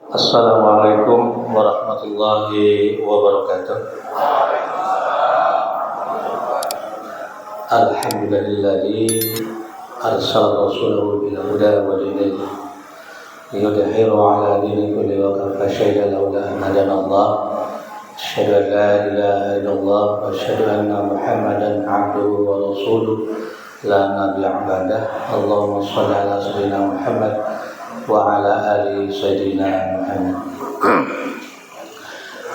Assalamualaikum warahmatullahi wabarakatuh. Alhamdulillahi arsala rasulahu bil huda wa dinil liyudhhirahu ala dini kulli wa kafa syahida laula an hadanallah asyhadu an la ilaha illallah wa asyhadu anna muhammadan abduhu wa rasuluh la nabiyya ba'dah. Allahumma shalli ala sayyidina Muhammad wa ala ali sayyidina Muhammad.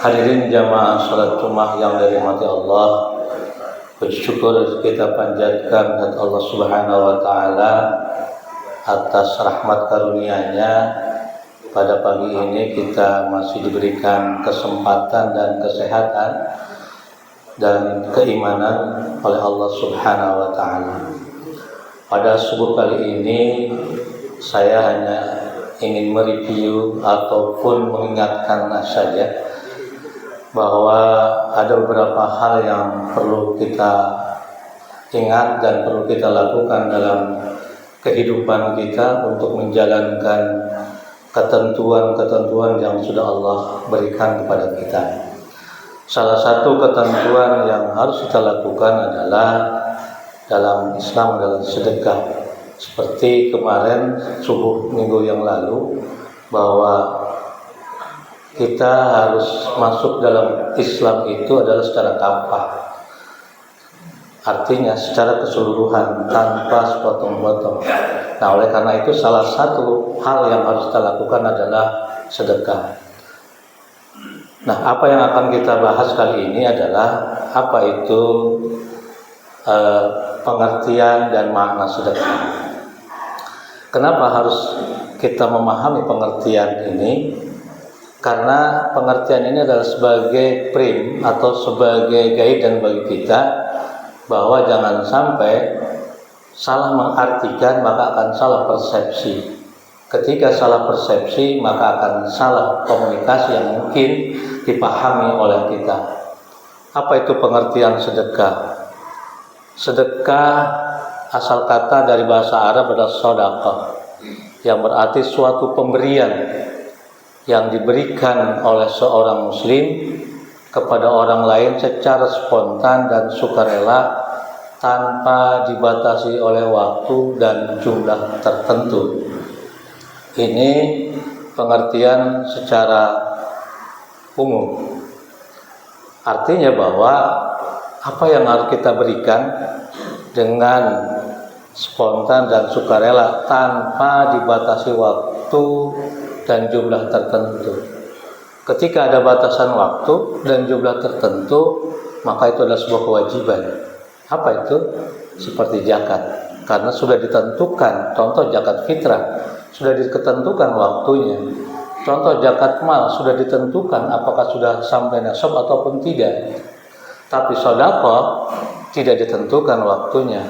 Hadirin jamaah salat Jumat yang dirahmati Allah, bersyukur kita panjatkan kepada Allah Subhanahu wa taala atas rahmat karunia-Nya. Pada pagi ini kita masih diberikan kesempatan dan kesehatan dan keimanan oleh Allah Subhanahu wa taala. Pada subuh kali ini saya hanya ingin mereview ataupun mengingatkan saja bahwa ada beberapa hal yang perlu kita ingat dan perlu kita lakukan dalam kehidupan kita untuk menjalankan ketentuan-ketentuan yang sudah Allah berikan kepada kita. Salah satu ketentuan yang harus kita lakukan adalah dalam Islam adalah sedekah. Seperti kemarin subuh minggu yang lalu bahwa kita harus masuk dalam Islam itu adalah secara kafah. Artinya secara keseluruhan tanpa sepotong-potong. Nah, oleh karena itu salah satu hal yang harus kita lakukan adalah sedekah. Nah, apa yang akan kita bahas kali ini adalah apa itu pengertian dan makna sedekah. Kenapa harus kita memahami pengertian ini? Karena pengertian ini adalah sebagai prim atau sebagai guidance bagi kita bahwa jangan sampai salah mengartikan maka akan salah persepsi. Ketika salah persepsi maka akan salah komunikasi yang mungkin dipahami oleh kita. Apa itu pengertian sedekah? Sedekah asal kata dari bahasa Arab adalah shadaqah, yang berarti suatu pemberian yang diberikan oleh seorang muslim kepada orang lain secara spontan dan sukarela tanpa dibatasi oleh waktu dan jumlah tertentu. Ini pengertian secara umum. Artinya bahwa apa yang harus kita berikan dengan spontan dan sukarela tanpa dibatasi waktu dan jumlah tertentu. Ketika ada batasan waktu dan jumlah tertentu, maka itu adalah sebuah kewajiban. Apa itu? Seperti zakat. Karena sudah ditentukan, contoh zakat fitrah, sudah ditentukan waktunya. Contoh zakat mal sudah ditentukan apakah sudah sampai nasab ataupun tidak. Tapi sedekah tidak ditentukan waktunya.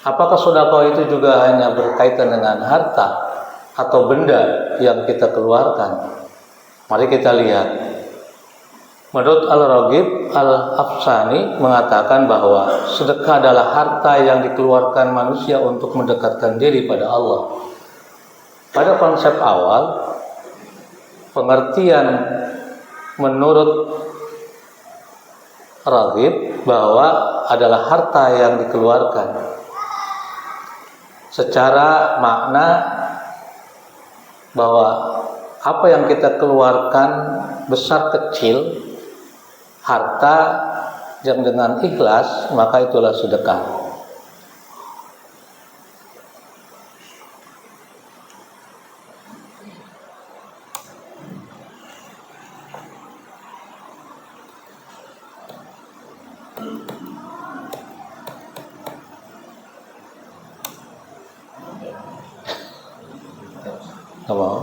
Apakah sedekah itu juga hanya berkaitan dengan harta atau benda yang kita keluarkan? Mari kita lihat. Menurut Al-Raghib Al-Afsani mengatakan bahwa sedekah adalah harta yang dikeluarkan manusia untuk mendekatkan diri pada Allah. Pada konsep awal, pengertian menurut Raghib bahwa adalah harta yang dikeluarkan. Secara makna bahwa apa yang kita keluarkan besar kecil, harta yang dengan ikhlas, maka itulah sedekah. Apa?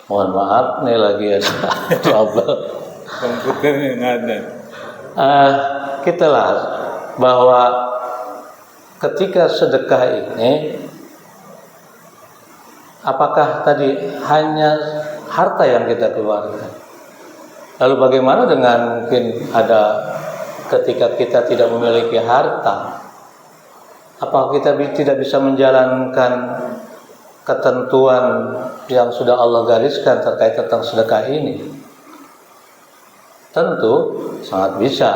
Mohon maaf, nih lagi ada trouble. Komputernya nggak ada. Kita lihat bahwa ketika sedekah ini, apakah tadi hanya harta yang kita keluarkan? Lalu bagaimana dengan mungkin ada ketika kita tidak memiliki harta? Apakah kita tidak bisa menjalankan ketentuan yang sudah Allah gariskan terkait tentang sedekah ini? Tentu sangat bisa.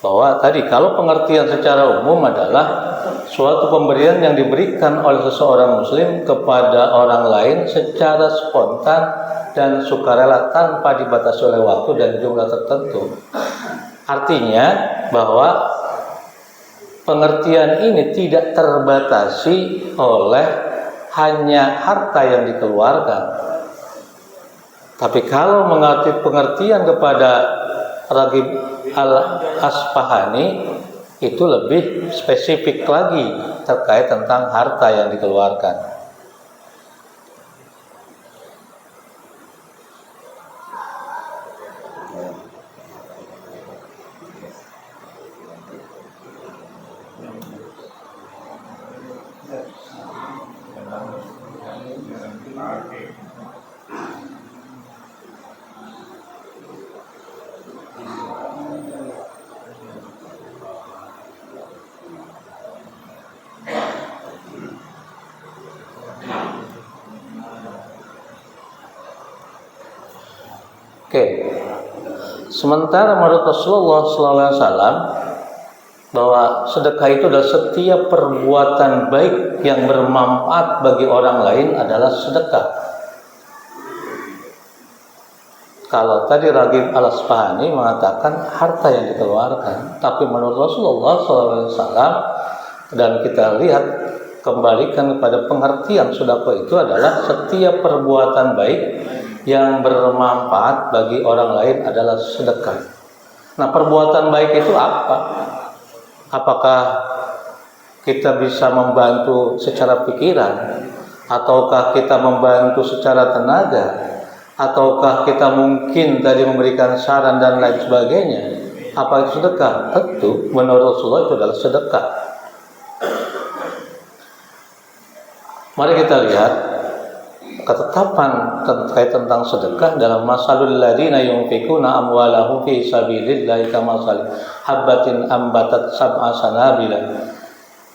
Bahwa tadi kalau pengertian secara umum adalah suatu pemberian yang diberikan oleh seseorang muslim kepada orang lain secara spontan dan sukarela tanpa dibatasi oleh waktu dan jumlah tertentu. Artinya bahwa pengertian ini tidak terbatasi oleh hanya harta yang dikeluarkan. Tapi kalau mengerti pengertian kepada Raghib Al-Asfahani itu lebih spesifik lagi terkait tentang harta yang dikeluarkan. Oke. Sementara menurut Rasulullah SAW bahwa sedekah itu adalah setiap perbuatan baik yang bermanfaat bagi orang lain adalah sedekah. Kalau tadi Raghib Al-Asfahani mengatakan harta yang dikeluarkan, tapi menurut Rasulullah SAW dan kita lihat kembalikan kepada pengertian sedekah itu adalah setiap perbuatan baik yang bermanfaat bagi orang lain adalah sedekah. Nah, perbuatan baik itu apa? Apakah kita bisa membantu secara pikiran, ataukah kita membantu secara tenaga, ataukah kita mungkin tadi memberikan saran dan lain sebagainya? Apa itu sedekah? Tentu menurut Rasulullah itu adalah sedekah. Mari kita lihat ketetapan terkait tentang sedekah dalam masalul ladzina yunfikuna amwalahum fi sabilillahi kamathali habbatin ambatat sab'a sanabila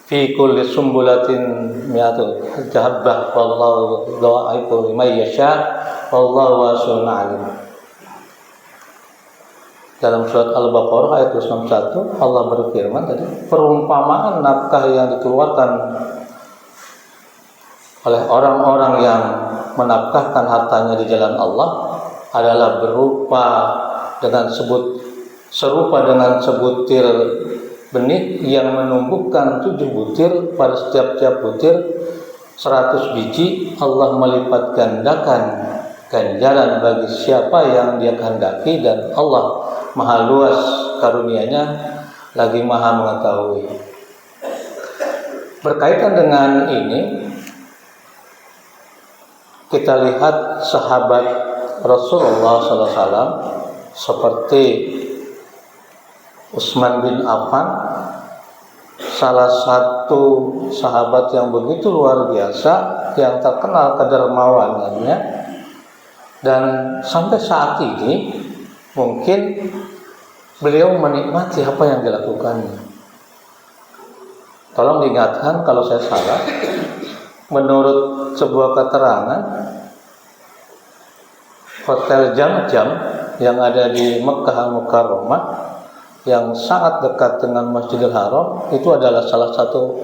fi kulli sumbulatin mi'atu habbah wallahu dha'ifu liman yasha wallahu wasi'un 'alim. Dalam surat Al-Baqarah ayat 61 Allah berfirman tadi, perumpamaan nafkah yang dikeluarkan oleh orang-orang yang menafkahkan hartanya di jalan Allah adalah serupa dengan sebutir benih yang menumbuhkan 7 butir, pada setiap butir 100 biji. Allah melipat gandakan ganjaran bagi siapa yang Dia kehendaki, dan Allah maha luas karunia-Nya lagi maha mengetahui. Berkaitan dengan ini, kita lihat sahabat Rasulullah SAW seperti Utsman bin Affan, salah satu sahabat yang begitu luar biasa, yang terkenal kedermawanannya, dan sampai saat ini mungkin beliau menikmati apa yang dilakukannya. Tolong diingatkan kalau saya salah. Menurut sebuah keterangan, Hotel Jam-Jam yang ada di Mekkah Al-Mukarramah yang sangat dekat dengan Masjidil Haram itu adalah salah satu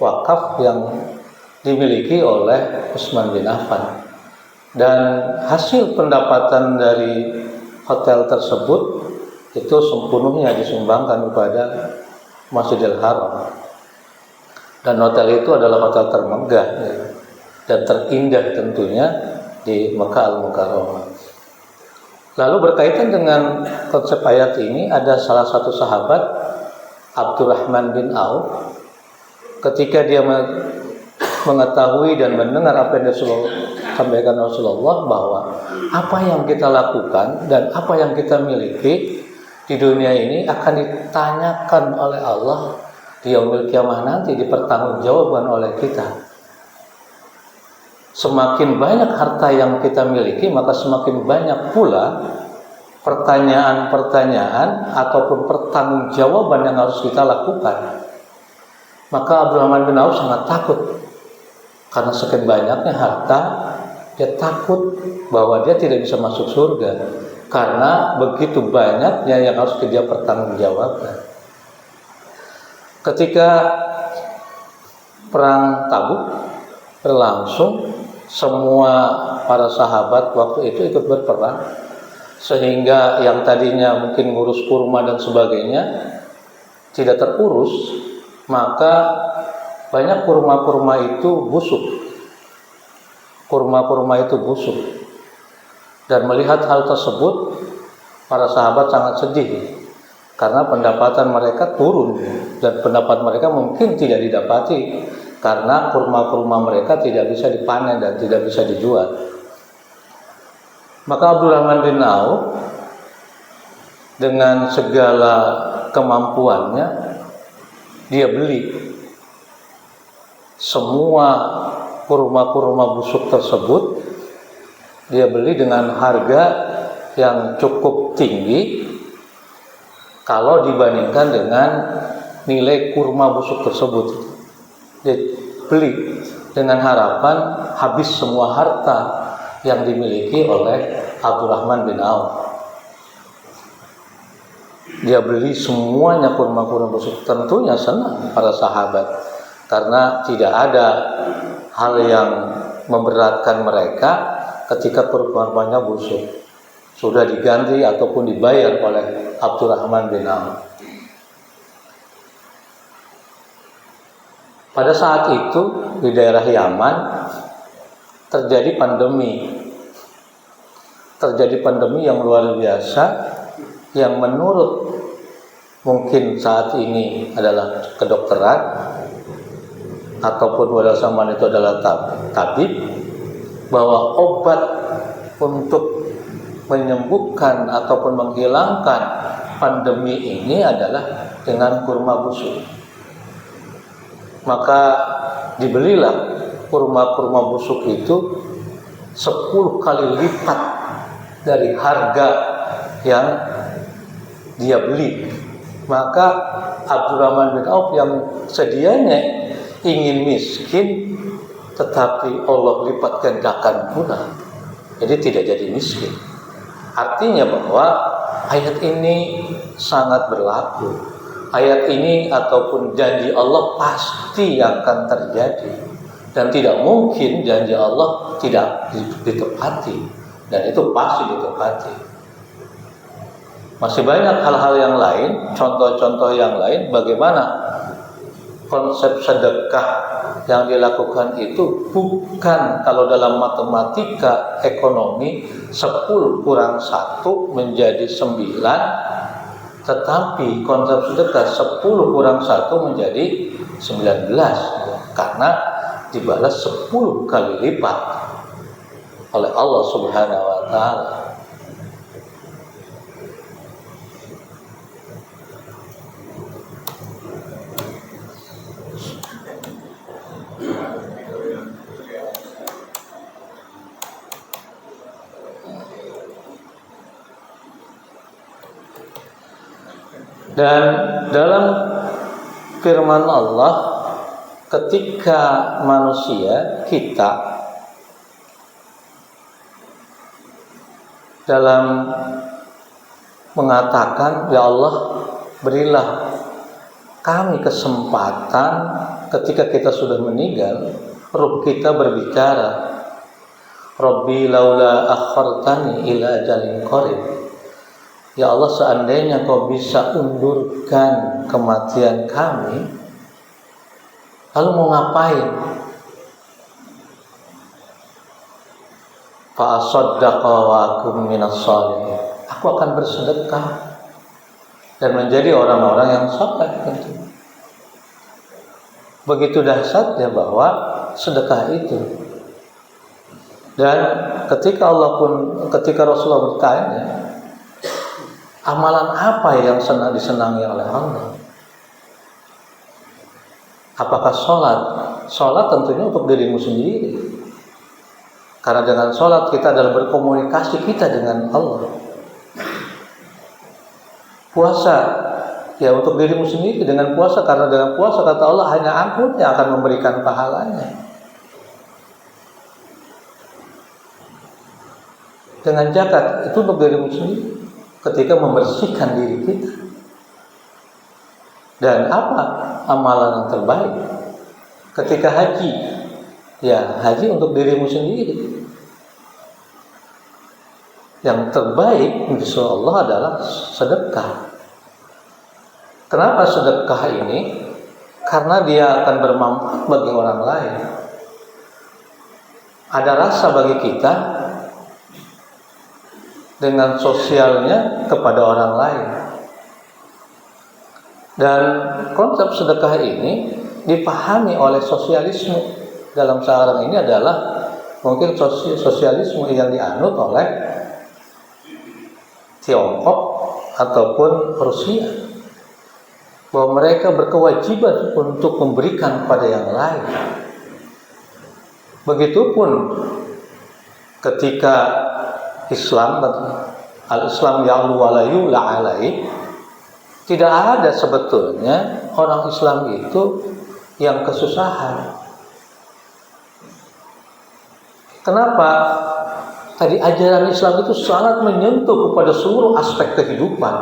wakaf yang dimiliki oleh Utsman bin Affan, dan hasil pendapatan dari hotel tersebut itu sepenuhnya disumbangkan kepada Masjidil Haram. Dan hotel itu adalah hotel termegah dan terindah tentunya di Mekkah Al-Mukarramah. Lalu berkaitan dengan konsep ayat ini, ada salah satu sahabat, Abdurrahman bin Auf, ketika dia mengetahui dan mendengar apa yang disampaikan Rasulullah, bahwa apa yang kita lakukan dan apa yang kita miliki di dunia ini akan ditanyakan oleh Allah di di yaumil kiamah nanti dipertanggungjawabkan oleh kita. Semakin banyak harta yang kita miliki, maka semakin banyak pula pertanyaan-pertanyaan ataupun pertanggungjawaban yang harus kita lakukan. Maka Abdurrahman bin Auf sangat takut karena sekian banyaknya harta. Dia takut bahwa dia tidak bisa masuk surga karena begitu banyaknya yang harus dia pertanggungjawabkan. Ketika perang Tabuk berlangsung, semua para sahabat waktu itu ikut berperang, sehingga yang tadinya mungkin ngurus kurma dan sebagainya tidak terurus, maka banyak kurma-kurma itu busuk. Kurma-kurma itu busuk. Dan melihat hal tersebut, para sahabat sangat sedih karena pendapatan mereka turun dan pendapat mereka mungkin tidak didapati karena kurma-kurma mereka tidak bisa dipanen dan tidak bisa dijual. Maka Abdurrahman bin Auf dengan segala kemampuannya dia beli semua kurma-kurma busuk tersebut. Dia beli dengan harga yang cukup tinggi kalau dibandingkan dengan nilai kurma busuk tersebut. Dia beli dengan harapan habis semua harta yang dimiliki oleh Abdurrahman bin Auf. Dia beli semuanya kurma-kurma busuk. Tentunya senang para sahabat karena tidak ada hal yang memberatkan mereka ketika kurma-kurmanya busuk. Sudah diganti ataupun dibayar oleh Abdurrahman bin Auf. Pada saat itu di daerah Yaman terjadi pandemi. Terjadi pandemi yang luar biasa yang menurut mungkin saat ini adalah kedokteran ataupun pada zaman itu adalah tabib, bahwa obat untuk menyembuhkan ataupun menghilangkan pandemi ini adalah dengan kurma busuk. Maka dibelilah kurma-kurma busuk itu 10 kali lipat dari harga yang dia beli. Maka Abdurrahman bin Auf yang sedianya ingin miskin, tetapi Allah lipat gandakan pula, jadi tidak jadi miskin. Artinya bahwa ayat ini sangat berlaku. Ayat ini ataupun janji Allah pasti akan terjadi, dan tidak mungkin janji Allah tidak ditepati, dan itu pasti ditepati. Masih banyak hal-hal yang lain, contoh-contoh yang lain bagaimana konsep sedekah yang dilakukan itu bukan kalau dalam matematika ekonomi 10 kurang 1 menjadi 9, tetapi konsep sedekah 10 kurang 1 menjadi 19 karena dibalas 10 kali lipat oleh Allah Subhanahu wa taala. Dan dalam firman Allah, ketika manusia kita dalam mengatakan, ya Allah, berilah kami kesempatan ketika kita sudah meninggal, ruh kita berbicara, Rabbi laula akhartani ila ajalin qarib. Ya Allah, seandainya kau bisa undurkan kematian kami, lalu mau ngapain? Fa asaddaqa wa akum minas shalihin. Aku akan bersedekah dan menjadi orang-orang yang saleh tentu. Begitu dahsyatnya bahwa sedekah itu. Dan ketika Rasulullah bertanya, amalan apa yang disenangi oleh Allah? Apakah sholat? Sholat tentunya untuk dirimu sendiri. Karena dengan sholat kita adalah berkomunikasi kita dengan Allah. Puasa, ya untuk dirimu sendiri dengan puasa, karena dengan puasa kata Allah hanya Aku yang akan memberikan pahalanya. Dengan zakat itu untuk dirimu sendiri, ketika membersihkan diri kita. Dan apa amalan yang terbaik? Ketika haji, ya haji untuk dirimu sendiri. Yang terbaik insya Allah adalah sedekah. Kenapa sedekah ini? Karena dia akan bermanfaat bagi orang lain. Ada rasa bagi kita dengan sosialnya kepada orang lain. Dan konsep sedekah ini dipahami oleh sosialisme dalam sekarang ini adalah mungkin sosialisme yang dianut oleh Tiongkok ataupun Rusia, bahwa mereka berkewajiban untuk memberikan kepada yang lain. Begitupun ketika Islam, al-Islam ya'lu wa la yu'la alaihi, tidak ada sebetulnya orang Islam itu yang kesusahan. Kenapa? Tadi ajaran Islam itu sangat menyentuh kepada seluruh aspek kehidupan.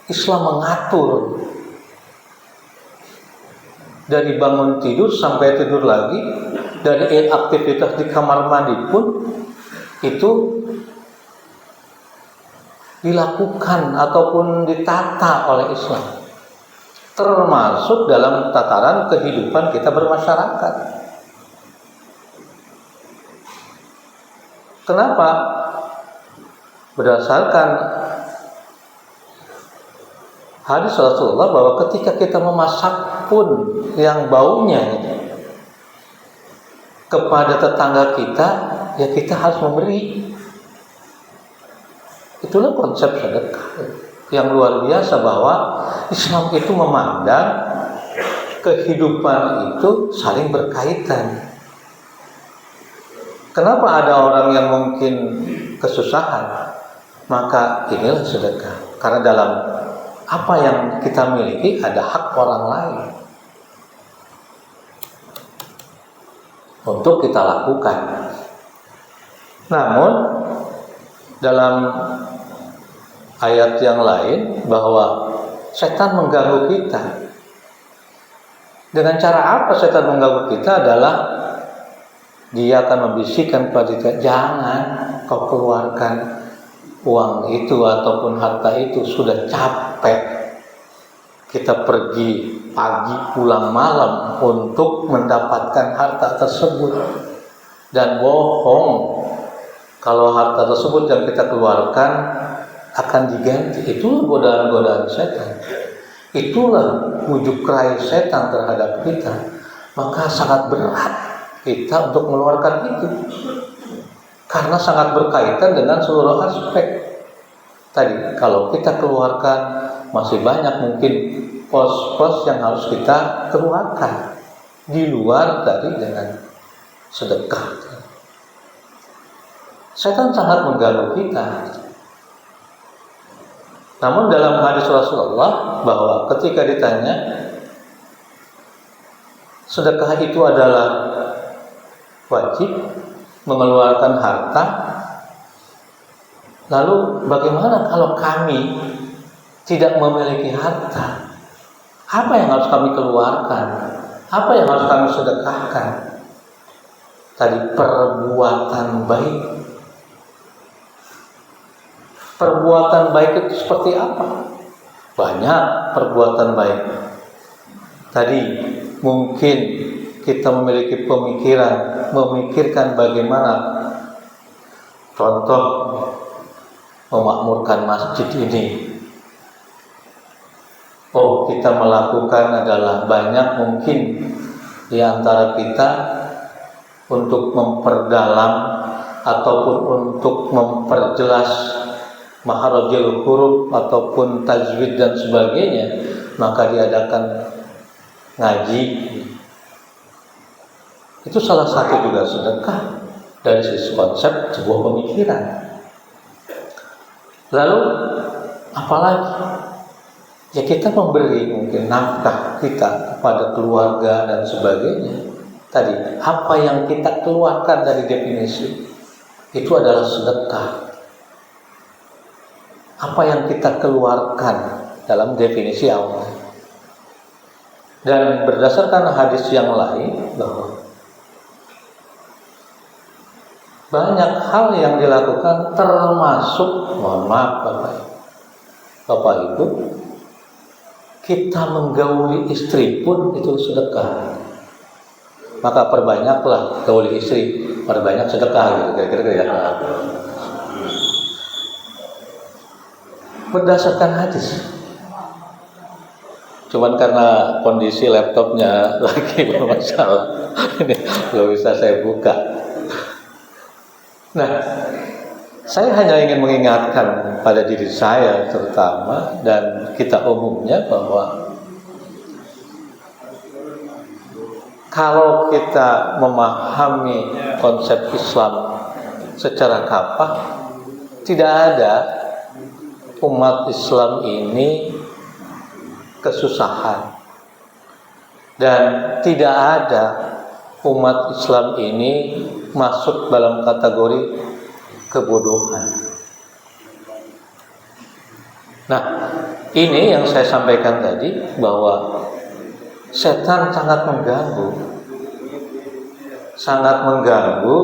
Islam mengatur dari bangun tidur sampai tidur lagi, dari aktivitas di kamar mandi pun itu dilakukan ataupun ditata oleh Islam, termasuk dalam tataran kehidupan kita bermasyarakat. Kenapa? Berdasarkan hadis Rasulullah bahwa ketika kita memasak pun yang baunya kepada tetangga kita, ya kita harus memberi. Itulah konsep sedekah yang luar biasa, bahwa Islam itu memandang kehidupan itu saling berkaitan. Kenapa ada orang yang mungkin kesusahan? Maka inilah sedekah. Karena dalam apa yang kita miliki ada hak orang lain untuk kita lakukan. Namun dalam ayat yang lain bahwa setan mengganggu kita. Dengan cara apa setan mengganggu kita adalah dia akan membisikkan kepada kita, jangan kau keluarkan uang itu ataupun harta itu, sudah capek kita pergi pagi pulang malam untuk mendapatkan harta tersebut, dan bohong kalau harta tersebut yang kita keluarkan akan diganti. Itulah godaan-godaan setan, itulah bujuk rayu setan terhadap kita. Maka sangat berat kita untuk mengeluarkan itu, karena sangat berkaitan dengan seluruh aspek. Tadi kalau kita keluarkan, masih banyak mungkin pos-pos yang harus kita keluarkan di luar dari dengan sedekah. Setan sangat mengganggu kita. Namun dalam hadis Rasulullah bahwa ketika ditanya sedekah itu adalah wajib mengeluarkan harta, lalu bagaimana kalau kami tidak memiliki harta? Apa yang harus kami keluarkan? Apa yang harus kami sedekahkan? Tadi perbuatan baik. Perbuatan baik itu seperti apa? Banyak perbuatan baik. Tadi mungkin kita memiliki pemikiran, memikirkan bagaimana contoh memakmurkan masjid ini. Oh, kita melakukan adalah banyak mungkin di antara kita untuk memperdalam ataupun untuk memperjelas makharijul huruf ataupun tajwid dan sebagainya, maka diadakan ngaji. Itu salah satu juga sedekah dari sisi konsep sebuah pemikiran. Lalu apalagi? Ya kita memberi mungkin nafkah kita kepada keluarga dan sebagainya. Tadi, apa yang kita keluarkan dari definisi itu adalah sedekah. Apa yang kita keluarkan dalam definisi awal. Dan berdasarkan hadis yang lain bahwa banyak hal yang dilakukan termasuk, mohon maaf Bapak Ibu, kita menggauli istri pun itu sedekah. Maka perbanyaklah gauli istri, perbanyak sedekah gitu kira-kira ya. Berdasarkan hadis. Cuman karena kondisi laptopnya lagi bermasalah, ini belum bisa saya buka. Nah, saya hanya ingin mengingatkan pada diri saya terutama dan kita umumnya bahwa kalau kita memahami konsep Islam secara kapah, tidak ada umat Islam ini kesusahan dan tidak ada umat Islam ini masuk dalam kategori kebodohan. Nah, ini yang saya sampaikan tadi bahwa setan sangat mengganggu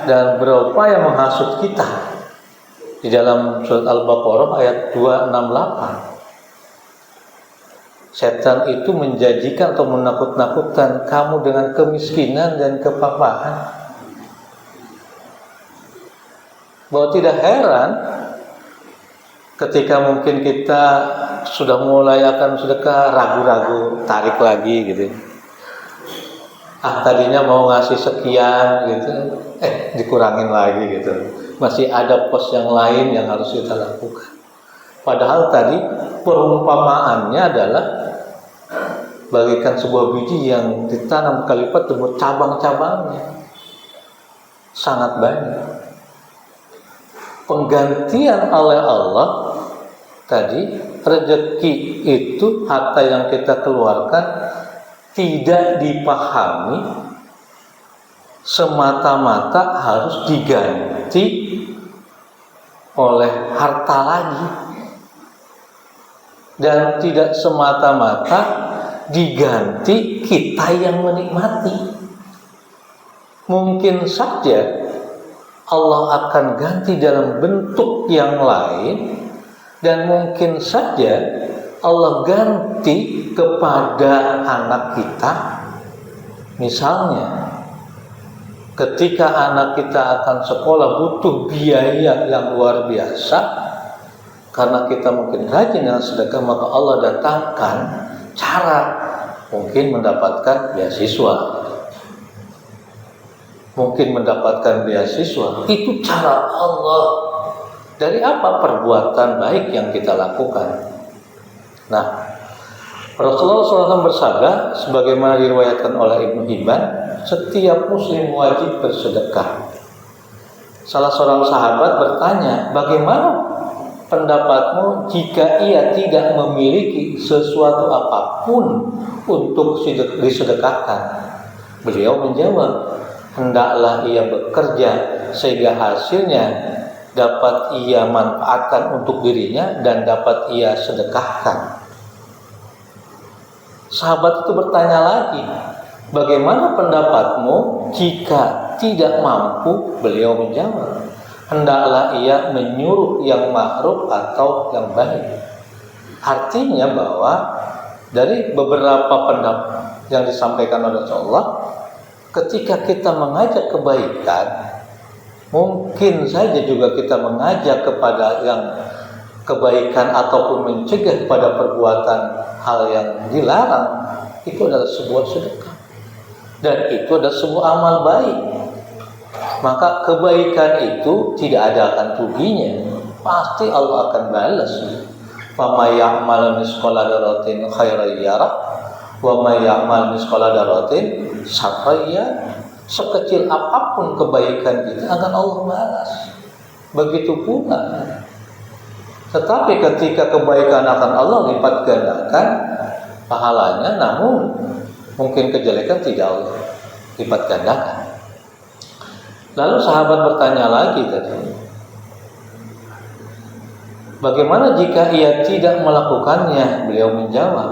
dan berupaya menghasut kita. Di dalam surat Al-Baqarah ayat 268. Setan itu menjanjikan atau menakut-nakutkan kamu dengan kemiskinan dan kepapahan. Bahwa tidak heran ketika mungkin kita sudah mulai akan sedekah, ragu-ragu, tarik lagi gitu. Tadinya mau ngasih sekian gitu, dikurangin lagi gitu. Masih ada pos yang lain yang harus kita lakukan. Padahal tadi perumpamaannya adalah bagikan sebuah biji yang ditanam kalipat tumbuh cabang-cabangnya sangat banyak. Penggantian oleh Allah tadi, rezeki itu harta yang kita keluarkan tidak dipahami semata-mata harus diganti oleh harta lagi, dan tidak semata-mata diganti kita yang menikmati. Mungkin saja Allah akan ganti dalam bentuk yang lain, dan mungkin saja Allah ganti kepada anak kita. Misalnya ketika anak kita akan sekolah butuh biaya yang luar biasa, karena kita mungkin rajin dengan sedekah, maka Allah datangkan cara mungkin mendapatkan beasiswa. Mungkin mendapatkan beasiswa, itu cara Allah. Dari apa? Perbuatan baik yang kita lakukan. Nah, Rasulullah SAW bersabda, sebagaimana diriwayatkan oleh Ibnu Hibban, setiap muslim wajib bersedekah. Salah seorang sahabat bertanya, bagaimana pendapatmu jika ia tidak memiliki sesuatu apapun untuk disedekahkan? Beliau menjawab, hendaklah ia bekerja sehingga hasilnya dapat ia manfaatkan untuk dirinya dan dapat ia sedekahkan. Sahabat itu bertanya lagi, bagaimana pendapatmu jika tidak mampu? Beliau menjawab, hendaklah ia menyuruh yang ma'ruf atau yang baik. Artinya bahwa dari beberapa pendapat yang disampaikan oleh Rasulullah, ketika kita mengajak kebaikan, mungkin saja juga kita mengajak kepada yang kebaikan ataupun mencegah pada perbuatan hal yang dilarang, itu adalah sebuah sedekah dan itu adalah sebuah amal baik. Maka kebaikan itu tidak ada akan ruginya, pasti Allah akan balas. Fama ya'mal misqala dzarratin khairan yarah Wa may ya'mal misqala dzarratin syarran yarah. Sekecil apapun kebaikan itu akan Allah balas. Begitu pula. Tetapi ketika kebaikan akan Allah lipat gandakan pahalanya, namun mungkin kejelekan tidak Allah lipat gandakan. Lalu sahabat bertanya lagi tadi, bagaimana jika ia tidak melakukannya? Beliau menjawab,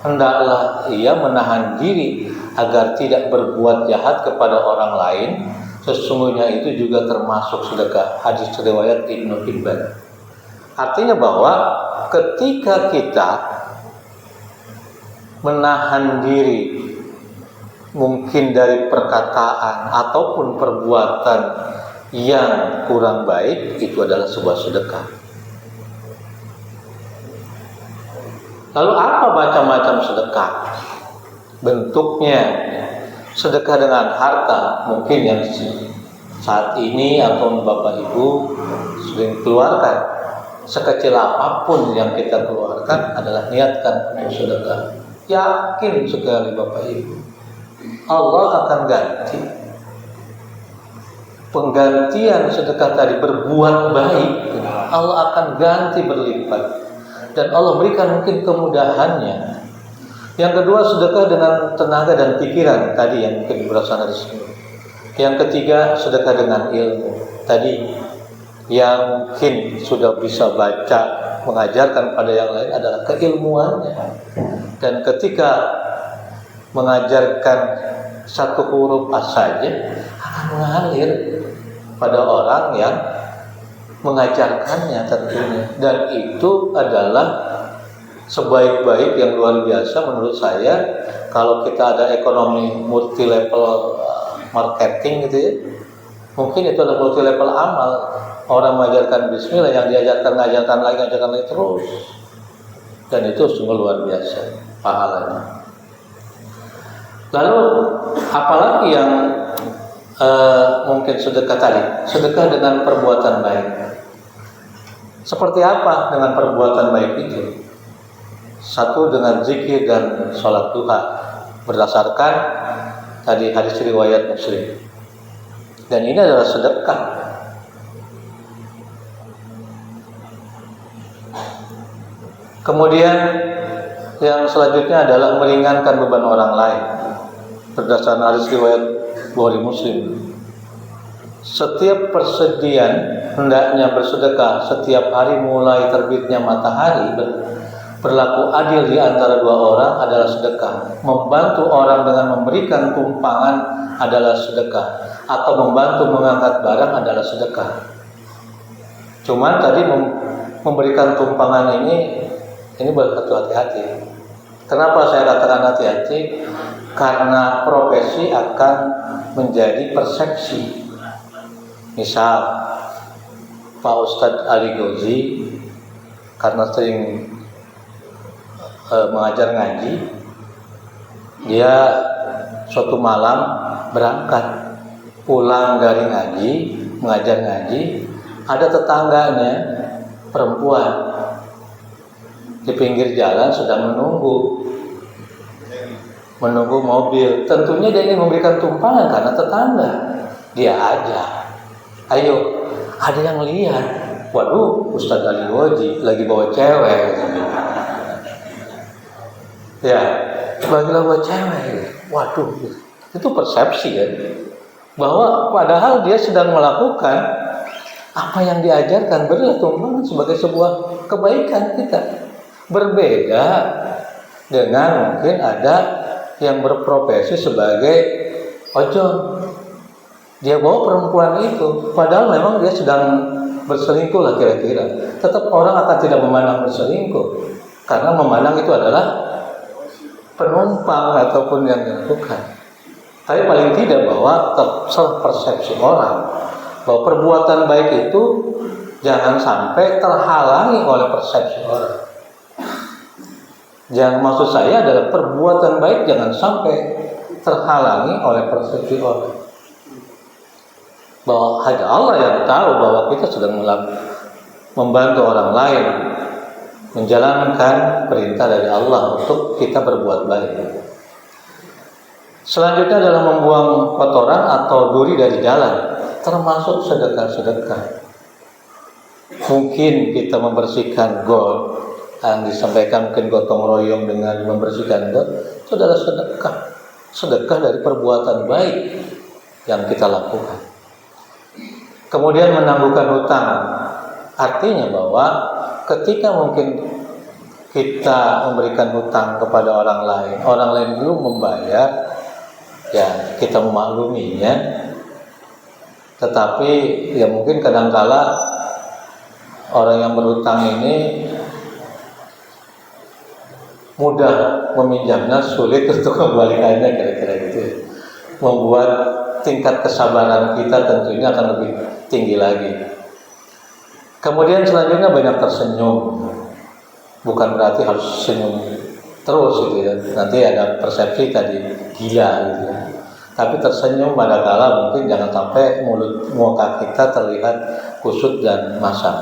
hendaklah ia menahan diri agar tidak berbuat jahat kepada orang lain. Sesungguhnya itu juga termasuk sedekah. Hadis riwayat Ibnu Hibban. Artinya bahwa ketika kita menahan diri mungkin dari perkataan ataupun perbuatan yang kurang baik, itu adalah sebuah sedekah. Lalu apa macam-macam sedekah? Bentuknya, sedekah dengan harta mungkin yang saat ini atau Bapak Ibu sering keluarkan. Sekecil apapun yang kita keluarkan adalah niatkan untuk sedekah. Yakin sekali Bapak Ibu, Allah akan ganti. Penggantian sedekah tadi berbuat baik, Allah akan ganti berlipat. Dan Allah berikan mungkin kemudahannya. Yang kedua, sedekah dengan tenaga dan pikiran tadi yang mungkin berasal dari sini. Yang ketiga, sedekah dengan ilmu tadi yang mungkin sudah bisa baca, mengajarkan pada yang lain adalah keilmuannya. Dan ketika mengajarkan satu huruf saja akan mengalir pada orang yang mengajarkannya tentunya. Dan itu adalah sebaik-baik yang luar biasa menurut saya. Kalau kita ada ekonomi multi level marketing gitu ya, mungkin itu adalah multi level amal. Orang mengajarkan bismillah, yang diajarkan ngajarkan lagi terus. Dan itu sungguh luar biasa pahalanya. Lalu apalagi yang mungkin sedekah tadi? Sedekah dengan perbuatan baik. Seperti apa dengan perbuatan baik itu? Satu, dengan zikir dan sholat duha berdasarkan tadi hadis riwayat Muslim. Dan ini adalah sedekah. Kemudian yang selanjutnya adalah meringankan beban orang lain berdasarkan hadis riwayat Bukhari Muslim. Setiap persediaan hendaknya bersedekah setiap hari mulai terbitnya matahari. Berlaku adil di antara dua orang adalah sedekah. Membantu orang dengan memberikan tumpangan adalah sedekah. Atau membantu mengangkat barang adalah sedekah. Cuman tadi memberikan tumpangan ini berhati-hati. Kenapa saya katakan hati-hati? Karena profesi akan menjadi persepsi. Misal Pak Ustadz Ali Gozi karena sering mengajar ngaji, dia suatu malam berangkat pulang dari ngaji, mengajar ngaji, ada tetangganya perempuan di pinggir jalan sedang menunggu mobil. Tentunya dia ingin memberikan tumpangan karena tetangga. Dia ajak, ayo, ada yang lihat, waduh, Ustadz Ali Gozi lagi bawa cewek. Ya, lagi bawa cewek. Waduh, itu persepsi kan, bahwa padahal dia sedang melakukan apa yang diajarkan, berilah tumpangan sebagai sebuah kebaikan kita. Berbeda dengan mungkin ada yang berprofesi sebagai ojol. Dia bawa perempuan itu, padahal memang dia sedang berselingkuh lah kira-kira. Tetap orang akan tidak memandang berselingkuh, karena memandang itu adalah penumpang ataupun yang dilakukan. Tapi paling tidak bahwa salah persepsi orang bahwa perbuatan baik itu jangan sampai terhalangi oleh persepsi orang. Yang maksud saya adalah perbuatan baik jangan sampai terhalangi oleh persepsi orang. Bahwa hanya Allah yang tahu bahwa kita sedang membantu orang lain menjalankan perintah dari Allah untuk kita berbuat baik. Selanjutnya adalah membuang kotoran atau duri dari jalan, termasuk sedekah-sedekah. Mungkin kita membersihkan got, yang disampaikan mungkin gotong royong dengan membersihkan got, itu adalah sedekah. Sedekah dari perbuatan baik yang kita lakukan. Kemudian menangguhkan hutang, artinya bahwa ketika mungkin kita memberikan hutang kepada orang lain belum membayar, ya kita memakluminya. Tetapi ya mungkin kadangkala orang yang berhutang ini mudah meminjamnya, sulit untuk kembalikannya, kira-kira gitu. Membuat tingkat kesabaran kita tentunya akan lebih tinggi lagi. Kemudian selanjutnya banyak tersenyum. Bukan berarti harus senyum terus gitu ya. Nanti ada persepsi tadi gila gitu ya. Tapi tersenyum manakala mungkin jangan sampai muka kita terlihat kusut dan masam.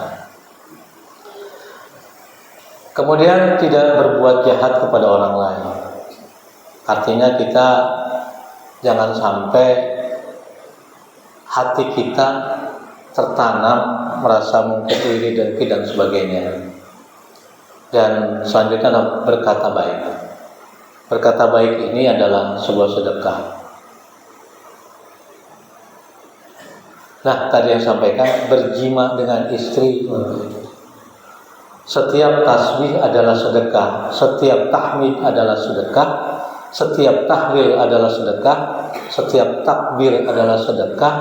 Kemudian tidak berbuat jahat kepada orang lain. Artinya kita jangan sampai hati kita tertanam merasa mungkin iri, dengki dan sebagainya. Dan selanjutnya adalah berkata baik. Berkata baik ini adalah sebuah sedekah. Nah, tadi yang sampaikan berjima dengan istri. Setiap tasbih adalah sedekah, setiap tahmid adalah sedekah, setiap tahlil adalah sedekah, setiap takbir adalah sedekah,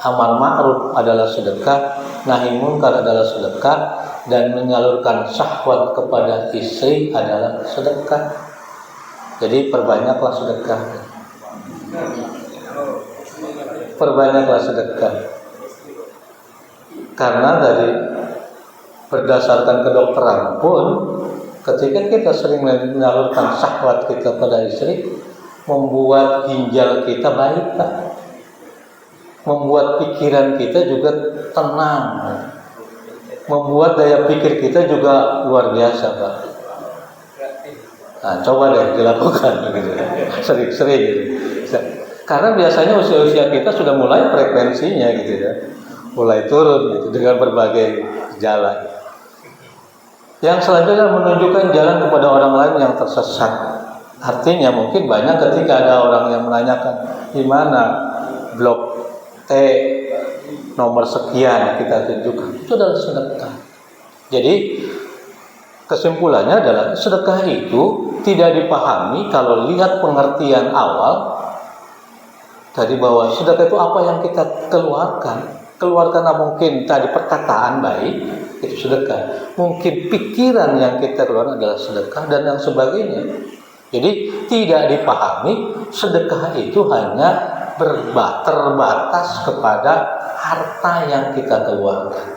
amar ma'ruf adalah sedekah, nahi munkar adalah sedekah, dan menyalurkan syahwat kepada istri adalah sedekah. Jadi perbanyaklah sedekah. Perbanyaklah sedekah. Karena dari berdasarkan kedokteran pun, ketika kita sering menyalurkan syahwat kita pada istri, membuat ginjal kita baik, Pak. Membuat pikiran kita juga tenang, membuat daya pikir kita juga luar biasa, Pak. Nah, coba deh dilakukan gitu. Sering-sering gitu. Karena biasanya usia-usia kita sudah mulai frekuensinya gitu ya, mulai turun gitu dengan berbagai gejala. Yang selanjutnya menunjukkan jalan kepada orang lain yang tersesat. Artinya mungkin banyak ketika ada orang yang menanyakan di mana blok T nomor sekian kita tunjukkan, itu adalah sedekah. Jadi kesimpulannya adalah sedekah itu tidak dipahami kalau lihat pengertian awal tadi, bahwa sedekah itu apa yang kita keluarkan mungkin tadi perkataan baik, itu sedekah. Mungkin pikiran yang kita keluarkan adalah sedekah dan yang sebagainya. Jadi tidak dipahami sedekah itu hanya terbatas kepada harta yang kita keluarkan.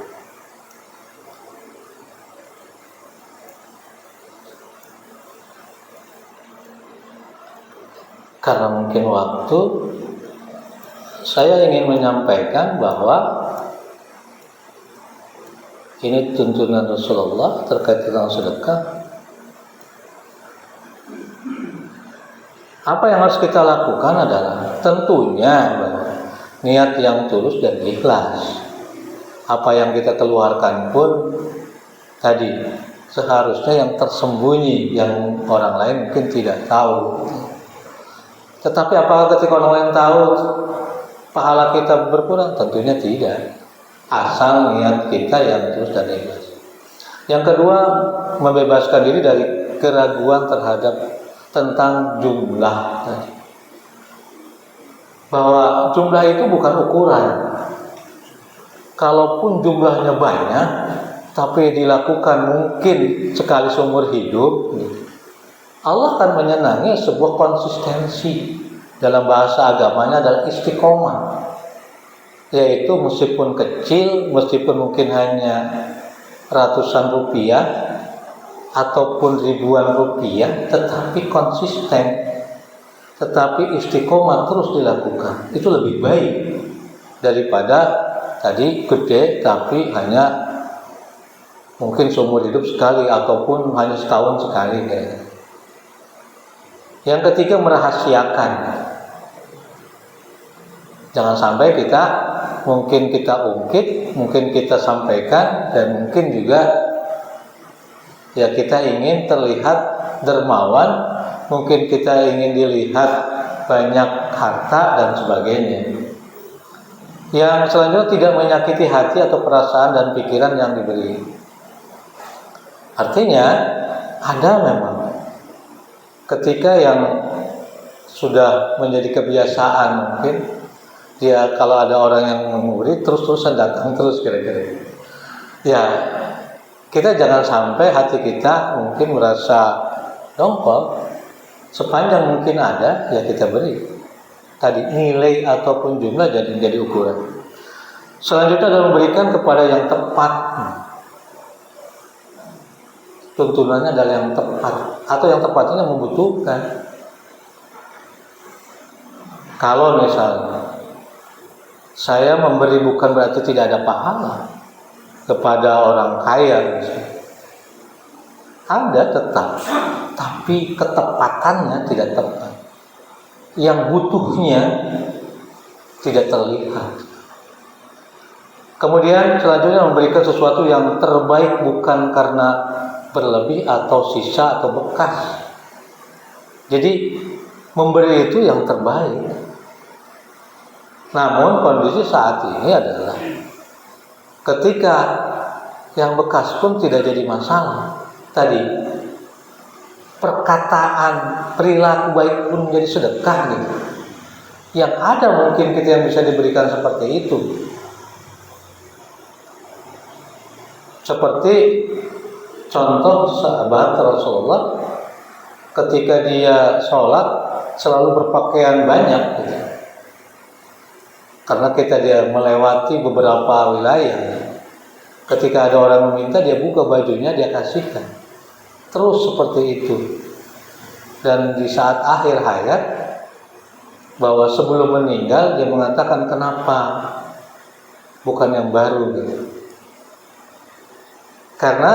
Karena mungkin waktu, saya ingin menyampaikan bahwa ini tuntunan Rasulullah terkait dengan sedekah. Apa yang harus kita lakukan adalah tentunya niat yang tulus dan ikhlas. Apa yang kita keluarkan pun tadi seharusnya yang tersembunyi, yang orang lain mungkin tidak tahu. Tetapi apakah ketika orang lain tahu pahala kita berkurang? Tentunya tidak. Asal niat kita yang tulus dan ikhlas. Yang kedua, membebaskan diri dari keraguan terhadap tentang jumlah tadi. Bahwa jumlah itu bukan ukuran. Kalaupun jumlahnya banyak, tapi dilakukan mungkin sekali seumur hidup, Allah akan menyenangi sebuah konsistensi. Dalam bahasa agamanya adalah istiqomah, yaitu meskipun kecil, meskipun mungkin hanya ratusan rupiah ataupun ribuan rupiah, tetapi konsisten, tetapi istiqomah terus dilakukan. Itu lebih baik daripada tadi gede tapi hanya mungkin seumur hidup sekali ataupun hanya setahun sekali. Yang ketiga, merahasiakan. Jangan sampai mungkin kita ungkit, mungkin kita sampaikan, dan mungkin juga ya kita ingin terlihat dermawan, mungkin kita ingin dilihat banyak harta dan sebagainya, yang selanjutnya tidak menyakiti hati atau perasaan dan pikiran yang diberi. Artinya ada memang ketika yang sudah menjadi kebiasaan, mungkin dia kalau ada orang yang memberi terus-terusan datang terus kira-kira. Ya, kita jangan sampai hati kita mungkin merasa dongkol, sepanjang mungkin ada ya kita beri. Tadi nilai ataupun jumlah jadi ukuran. Selanjutnya adalah memberikan kepada yang tepat. Tuntunannya adalah yang tepat, atau yang tepatnya membutuhkan. Kalau misalnya saya memberi bukan berarti tidak ada pahala kepada orang kaya misalnya. Ada tetap, tapi ketepatannya tidak tepat. Yang butuhnya tidak terlihat. Kemudian selanjutnya memberikan sesuatu yang terbaik bukan karena berlebih atau sisa atau bekas. Jadi memberi itu yang terbaik. Namun kondisi saat ini adalah ketika yang bekas pun tidak jadi masalah. Tadi perkataan, perilaku baik pun menjadi sedekah gitu. Yang ada mungkin kita yang bisa diberikan seperti itu. Seperti contoh sahabat Rasulullah ketika dia sholat selalu berpakaian banyak gitu. Karena dia melewati beberapa wilayah. Ketika ada orang meminta, dia buka bajunya, dia kasihkan. Terus seperti itu. Dan di saat akhir hayat, bahwa sebelum meninggal dia mengatakan kenapa bukan yang baru gitu. Karena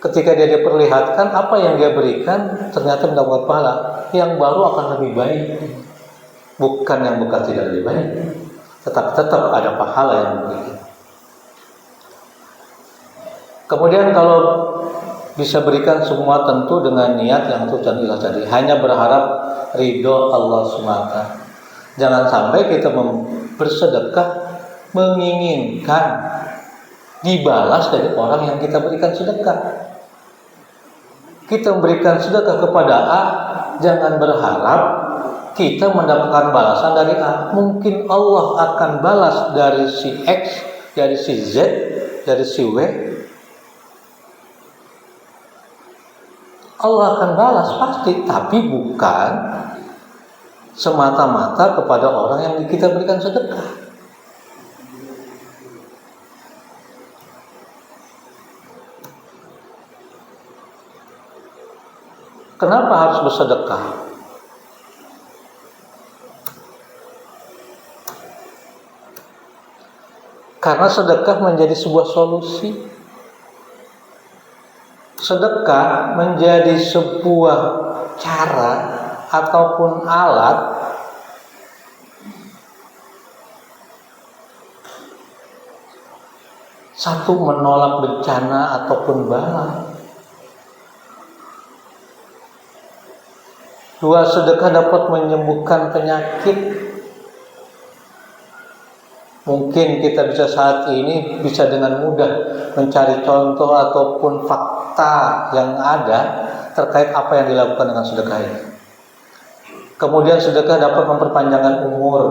ketika dia diperlihatkan apa yang dia berikan ternyata mendapat pahala, yang baru akan lebih baik, bukan yang bekas tidak lebih baik, tetap ada pahala yang diberikan. Kemudian kalau bisa berikan semua tentu dengan niat yang tulus dan ikhlas tadi, hanya berharap ridho Allah SWT. Jangan sampai kita bersedekah menginginkan dibalas dari orang yang kita berikan sedekah. Kita memberikan sedekah kepada A, jangan berharap kita mendapatkan balasan dari A. Mungkin Allah akan balas dari si X, dari si Z, dari si W. Allah akan balas pasti, tapi bukan semata-mata kepada orang yang kita berikan sedekah. Kenapa harus bersedekah? Karena sedekah menjadi sebuah solusi. Sedekah menjadi sebuah cara ataupun alat satu menolak bencana ataupun bala. Dua, sedekah dapat menyembuhkan penyakit. Mungkin kita bisa saat ini bisa dengan mudah mencari contoh ataupun fakta yang ada terkait apa yang dilakukan dengan sedekah ini. Kemudian sedekah dapat memperpanjangkan umur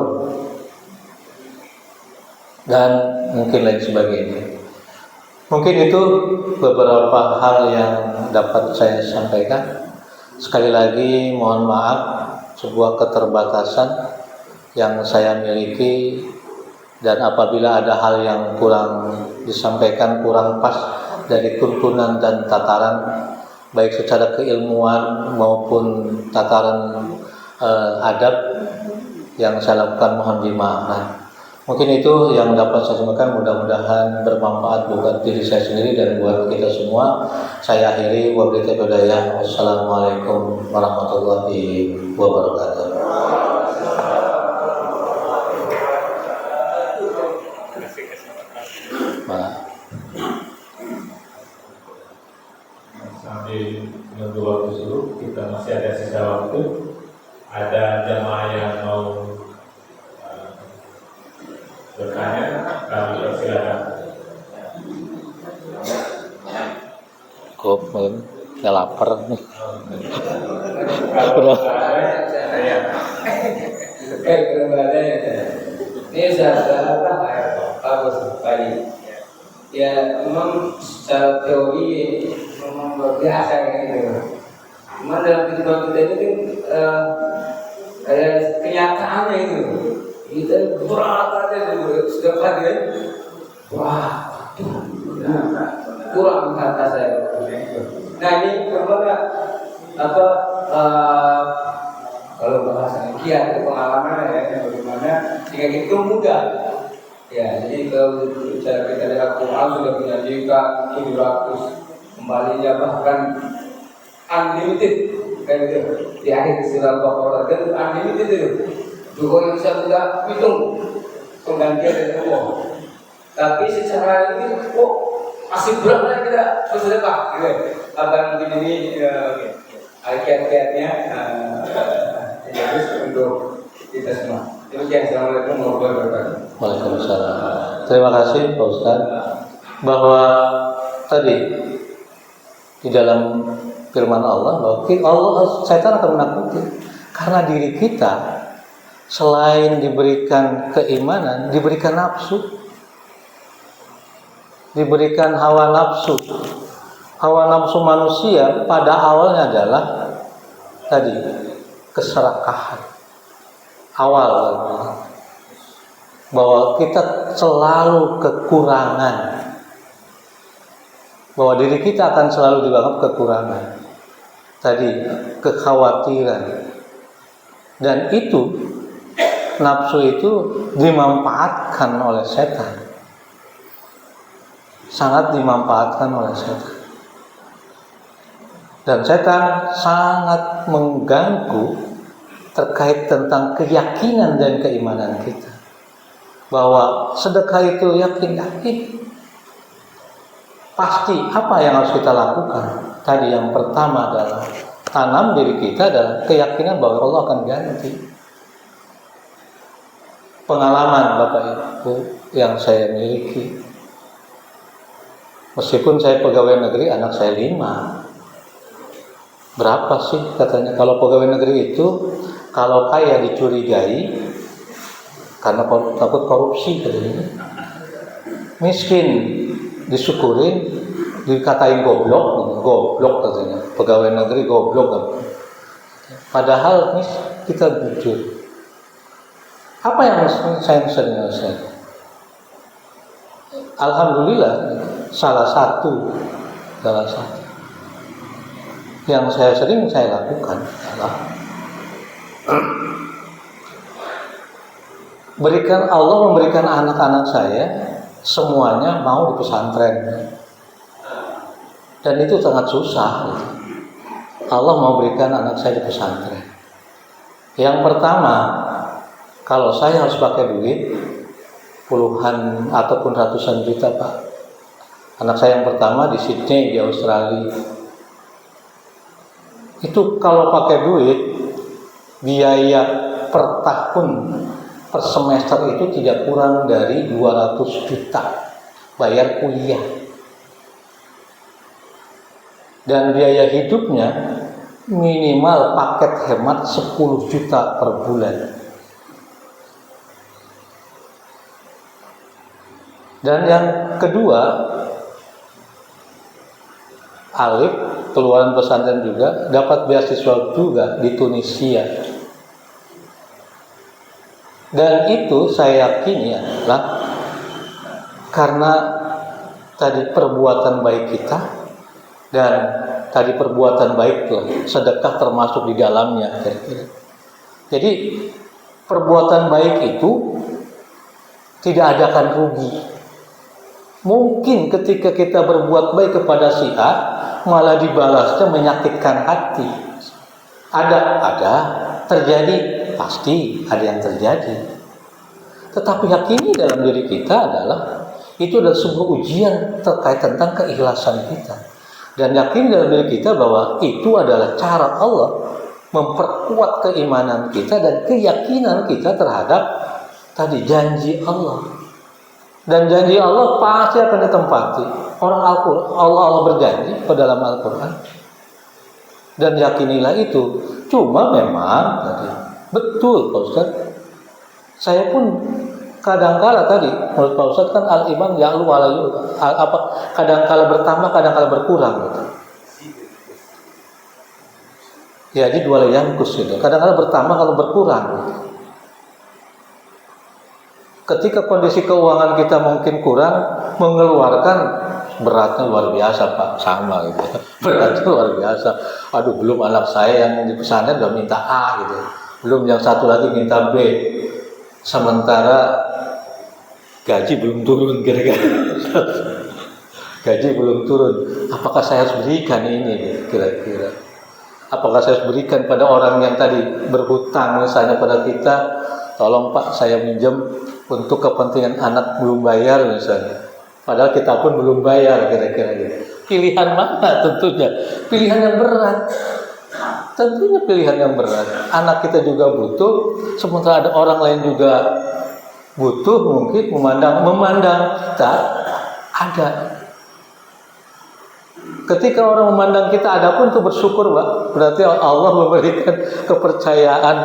dan mungkin lain sebagainya. Mungkin itu beberapa hal yang dapat saya sampaikan. Sekali lagi mohon maaf sebuah keterbatasan yang saya miliki, dan apabila ada hal yang kurang disampaikan, kurang pas dari tuntunan dan tataran baik secara keilmuan maupun tataran adab yang saya lakukan, mohon dimaafkan. Mungkin itu yang dapat saya sampaikan, mudah-mudahan bermanfaat buat diri saya sendiri dan buat kita semua. Saya akhiri, wabillahi taufiq. Wassalamualaikum warahmatullahi wabarakatuh. suruh, kita masih ada sisa waktu. Ada jamaah yang mau bertanya, kami persilakan. Kok nggak lapar nih. Kalau saya ini saya bagus sekali. Ya memang secara teori memang luar biasa gitu. Cuma dalam kehidupan kita ini kan kayak kenyataannya itu kita berat aja dulu setiap hari kan. Wah, kurang kata saya. Nah ini kemana apa kalau bahasa kiat itu pengalaman ya bagaimana jika itu mudah ya, jadi kalau cara kita lihat Quran sudah punya jika 700 kembalinya bahkan unlimited kan gitu di akhir surah Al-Baqarah dan unlimited itu juga yang bisa kita hitung penggantian dari Allah, tapi secara ini kok masih berat kita bersedekah gitu. Akan begini kiat-kiatnya bagus untuk kita semua. Demikian, assalamualaikum warahmatullahi wabarakatuh. Waalaikumsalam. Terima kasih Pak Ustadz bahwa tadi di dalam firman Allah bahwa setan akan menakuti karena diri kita selain diberikan keimanan, diberikan nafsu, diberikan hawa nafsu. Hawa nafsu manusia pada awalnya adalah tadi keserakahan awal, bahwa kita selalu kekurangan, bahwa diri kita akan selalu dianggap kekurangan, tadi kekhawatiran, dan itu nafsu itu dimanfaatkan oleh setan, sangat dimanfaatkan oleh setan. Dan setan sangat mengganggu terkait tentang keyakinan dan keimanan kita. Bahwa sedekah itu yakin. Pasti apa yang harus kita lakukan? Tadi yang pertama adalah tanam diri kita adalah keyakinan bahwa Allah akan ganti. Pengalaman Bapak Ibu yang saya miliki, meskipun saya pegawai negeri, anak saya 5. Berapa sih katanya kalau pegawai negeri itu kalau kaya dicurigai karena takut korupsi katanya, miskin disyukurin dikatain goblok katanya, pegawai negeri goblok kan. Padahal nih kita jujur, apa yang saya sering selesai? Alhamdulillah salah satu yang saya lakukan adalah Allah memberikan anak-anak saya semuanya mau di pesantren, dan itu sangat susah. Allah mau berikan anak saya di pesantren. Yang pertama, kalau saya harus pakai duit puluhan ataupun ratusan juta Pak. Anak saya yang pertama di Sydney di Australia. Itu kalau pakai duit, biaya per tahun, per semester itu tidak kurang dari 200 juta bayar kuliah. Dan biaya hidupnya minimal paket hemat 10 juta per bulan. Dan yang kedua, Alif keluaran pesantren juga dapat beasiswa juga di Tunisia, dan itu saya yakini adalah karena tadi perbuatan baik kita, dan tadi perbuatan baik sedekah termasuk di dalamnya. Jadi perbuatan baik itu tidak ada akan rugi. Mungkin ketika kita berbuat baik kepada si A, malah dibalasnya menyakitkan hati. Ada terjadi, pasti ada yang terjadi. Tetapi yakini dalam diri kita adalah itu adalah sebuah ujian terkait tentang keikhlasan kita. Dan yakin dalam diri kita bahwa itu adalah cara Allah memperkuat keimanan kita dan keyakinan kita terhadap tadi janji Allah. Dan janji Allah pasti akan ditempati. Allah berjanji pada dalam Al-Quran. Dan yakinilah itu. Cuma memang tadi betul Pak Ustaz. Saya pun kadangkala tadi menurut Pak Ustaz kan al-iman ya'lu wa la kadangkala bertambah, kadangkala berkurang gitu. Ya, jadi dua yangkus gitu. Kadang-kadang bertambah kalau berkurang gitu. Ketika kondisi keuangan kita mungkin kurang, mengeluarkan beratnya luar biasa Pak, sama gitu. Beratnya luar biasa. Aduh, belum anak saya yang di pesantren udah minta A gitu. Belum yang satu lagi minta B. Sementara gaji belum turun kira-kira. Gaji belum turun. Apakah saya harus berikan ini kira-kira? Apakah saya harus berikan pada orang yang tadi berhutang misalnya pada kita, tolong Pak saya minjem untuk kepentingan anak belum bayar misalnya. Padahal kita pun belum bayar kira-kira gitu. Pilihan mana tentunya? Pilihan yang berat. Tentunya pilihan yang berat. Anak kita juga butuh, sementara ada orang lain juga butuh mungkin memandang kita ada. Ketika orang memandang kita ada pun itu bersyukur Pak. Berarti Allah memberikan kepercayaan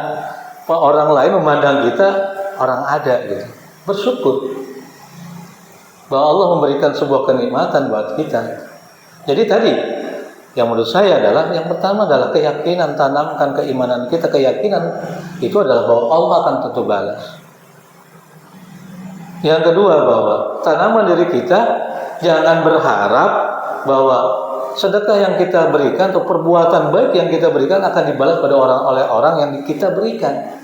orang lain memandang kita orang ada gitu. Bersyukur bahwa Allah memberikan sebuah kenikmatan buat kita. Jadi tadi yang menurut saya adalah yang pertama adalah keyakinan, tanamkan keimanan kita. Keyakinan itu adalah bahwa Allah akan tentu balas. Yang kedua bahwa tanaman diri kita jangan berharap bahwa sedekah yang kita berikan atau perbuatan baik yang kita berikan akan dibalas pada oleh orang yang kita berikan.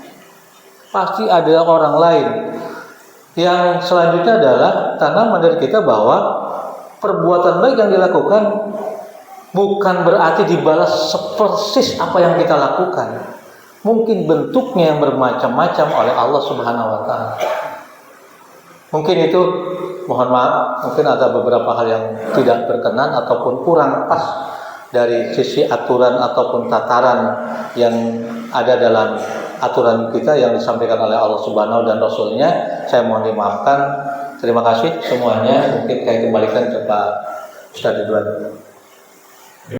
Pasti ada orang lain. Yang selanjutnya adalah tanaman dari kita bahwa perbuatan baik yang dilakukan bukan berarti dibalas sepersis apa yang kita lakukan. Mungkin bentuknya yang bermacam-macam oleh Allah Subhanahu wa taala. Mungkin itu, mohon maaf, mungkin ada beberapa hal yang tidak berkenan ataupun kurang pas dari sisi aturan ataupun tataran yang ada dalam aturan kita yang disampaikan oleh Allah Subhanahu dan Rasulnya. Saya mohon dimaafkan. Terima kasih semuanya. Mungkin saya kembalikan ke Pak Ustadz Ridwan.